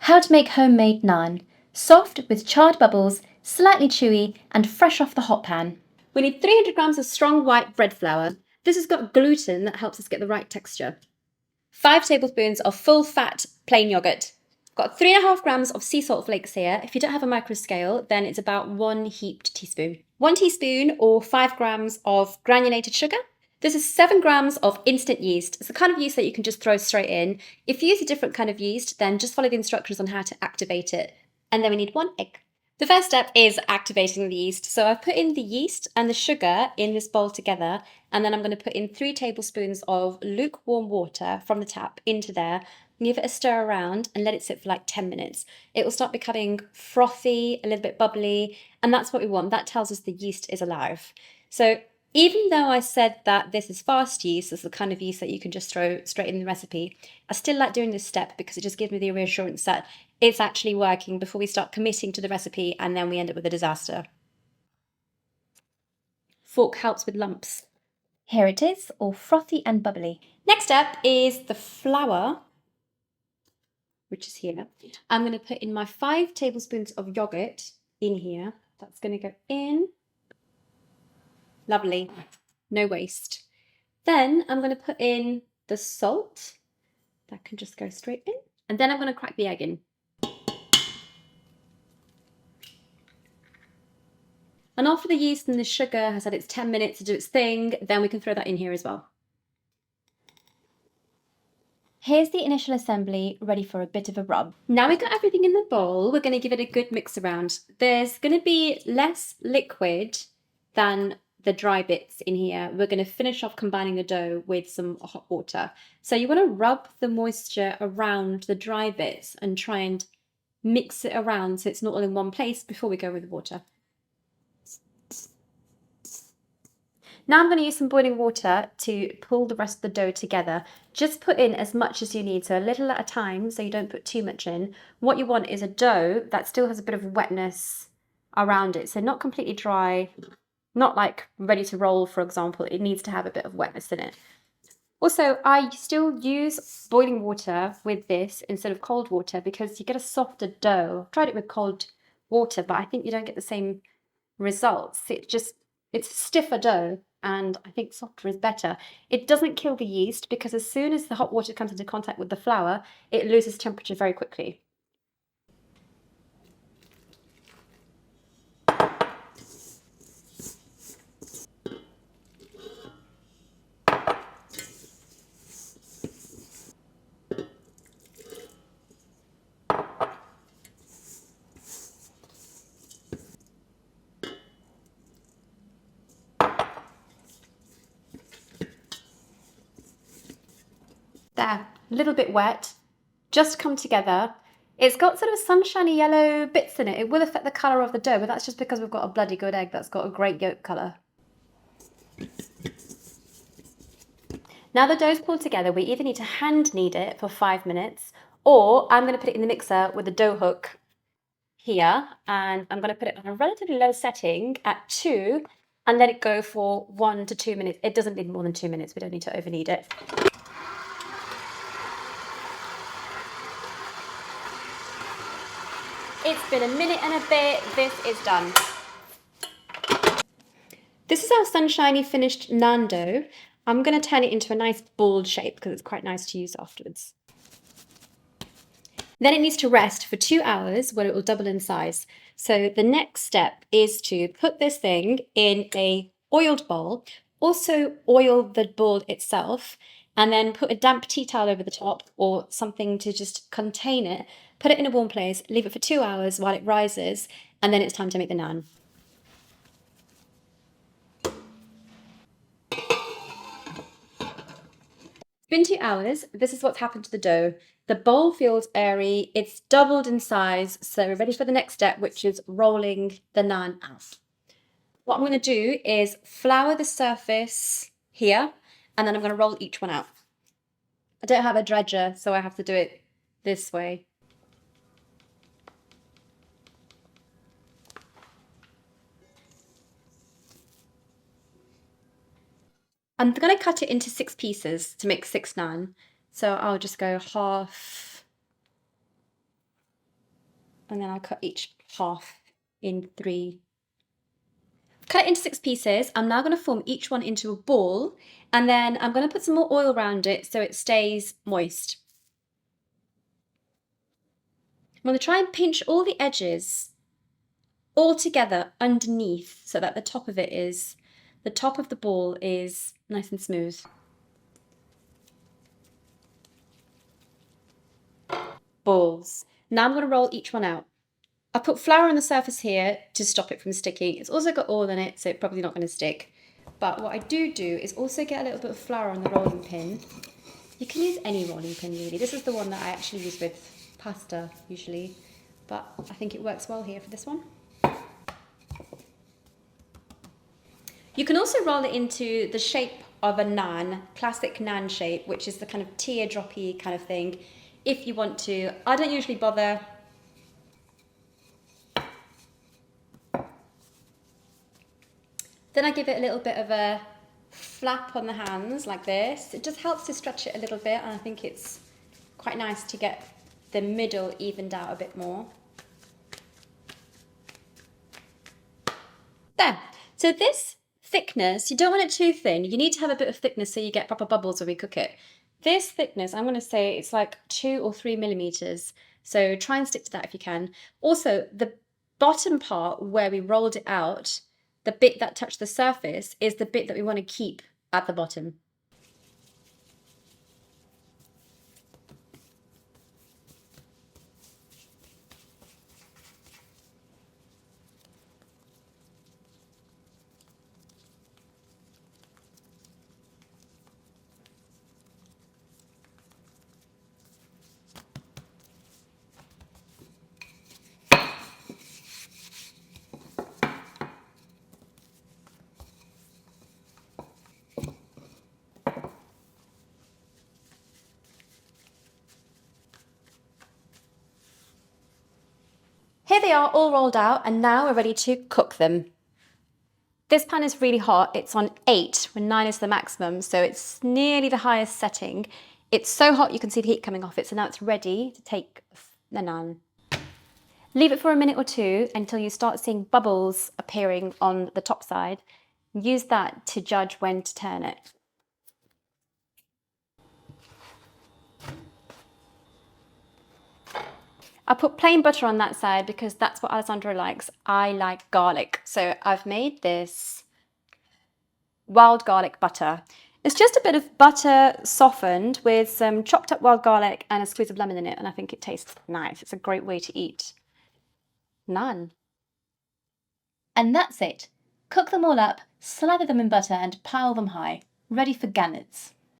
How to make homemade naan. Soft with charred bubbles, slightly chewy and fresh off the hot pan. We need 300 grams of strong white bread flour. This has got gluten that helps us get the right texture. 5 tablespoons of full fat plain yogurt. Got 3.5 grams of sea salt flakes here. If you don't have a micro scale, then it's about 1 heaped teaspoon. 1 teaspoon or 5 grams of granulated sugar. This is 7 grams of instant yeast. It's the kind of yeast that you can just throw straight in. If you use a different kind of yeast, then just follow the instructions on how to activate it. And then we need 1 egg. The first step is activating the yeast. So I've put in the yeast and the sugar in this bowl together, and then I'm going to put in 3 tablespoons of lukewarm water from the tap into there. Give it a stir around and let it sit for like 10 minutes. It will start becoming frothy, a little bit bubbly, and that's what we want. That tells us the yeast is alive. So even though I said that this is fast yeast, this is the kind of yeast that you can just throw straight in the recipe, I still like doing this step because it just gives me the reassurance that it's actually working before we start committing to the recipe and then we end up with a disaster. Fork helps with lumps. Here it is, all frothy and bubbly. Next step is the flour, which is here. I'm going to put in my 5 tablespoons of yogurt in here. That's going to go in. Lovely, no waste. Then I'm going to put in the salt. That can just go straight in. And then I'm going to crack the egg in. And after the yeast and the sugar has had its 10 minutes to do its thing, then we can throw that in here as well. Here's the initial assembly ready for a bit of a rub. Now we've got everything in the bowl, we're going to give it a good mix around. There's going to be less liquid than the dry bits in here. We're going to finish off combining the dough with some hot water. So you want to rub the moisture around the dry bits and try and mix it around so it's not all in one place before we go with the water. Now I'm going to use some boiling water to pull the rest of the dough together. Just put in as much as you need, so a little at a time, so you don't put too much in. What you want is a dough that still has a bit of wetness around it, so not completely dry, not like ready to roll, for example. It needs to have a bit of wetness in it. Also, I still use boiling water with this instead of cold water because you get a softer dough. I've tried it with cold water, but I think you don't get the same results. It's stiffer dough, and I think softer is better. It doesn't kill the yeast because as soon as the hot water comes into contact with the flour, it loses temperature very quickly. There, a little bit wet, just come together. It's got sort of sunshiny yellow bits in it. It will affect the colour of the dough, but that's just because we've got a bloody good egg that's got a great yolk colour. Now the dough's pulled together, we either need to hand knead it for 5 minutes, or I'm going to put it in the mixer with the dough hook here, and I'm going to put it on a relatively low setting at 2 and let it go for 1 to 2 minutes. It doesn't need more than 2 minutes, we don't need to over knead it. It's been a minute and a bit, this is done. This is our sunshiny finished naan dough. I'm going to turn it into a nice ball shape because it's quite nice to use afterwards. Then it needs to rest for 2 hours where it will double in size. So the next step is to put this thing in a oiled bowl, also oil the bowl itself, and then put a damp tea towel over the top or something to just contain it. Put it in a warm place, leave it for 2 hours while it rises, and then it's time to make the naan. It's been 2 hours. This is what's happened to the dough. The bowl feels airy. It's doubled in size. So we're ready for the next step, which is rolling the naan out. What I'm going to do is flour the surface here, and then I'm going to roll each one out. I don't have a dredger, so I have to do it this way. I'm going to cut it into 6 pieces to make 6 naan. So I'll just go half and then I'll cut each half in 3. Cut it into 6 pieces. I'm now going to form each one into a ball, and then I'm going to put some more oil around it so it stays moist. I'm going to try and pinch all the edges all together underneath so that the top of the ball is nice and smooth. Balls. Now I'm going to roll each one out. I put flour on the surface here to stop it from sticking. It's also got oil in it, so it's probably not going to stick. But what I do is also get a little bit of flour on the rolling pin. You can use any rolling pin really. This is the one that I actually use with pasta usually, but I think it works well here for this one. You can also roll it into the shape of a naan, classic naan shape, which is the kind of teardroppy kind of thing, if you want to. I don't usually bother. Then I give it a little bit of a flap on the hands like this. It just helps to stretch it a little bit, and I think it's quite nice to get the middle evened out a bit more. There. So this thickness, you don't want it too thin. You need to have a bit of thickness so you get proper bubbles when we cook it. This thickness, I'm going to say it's like 2 or 3 millimeters. So try and stick to that if you can. Also, the bottom part where we rolled it out, the bit that touched the surface, is the bit that we want to keep at the bottom. Here they are all rolled out, and now we're ready to cook them. This pan is really hot. It's on 8 when 9 is the maximum, so it's nearly the highest setting. It's so hot you can see the heat coming off it, so now it's ready to take the naan. Leave it for a minute or 2 until you start seeing bubbles appearing on the top side. Use that to judge when to turn it. I put plain butter on that side because that's what Alessandro likes. I like garlic. So I've made this wild garlic butter. It's just a bit of butter softened with some chopped up wild garlic and a squeeze of lemon in it, and I think it tastes nice. It's a great way to eat naan. And that's it. Cook them all up, slather them in butter and pile them high, ready for gannets.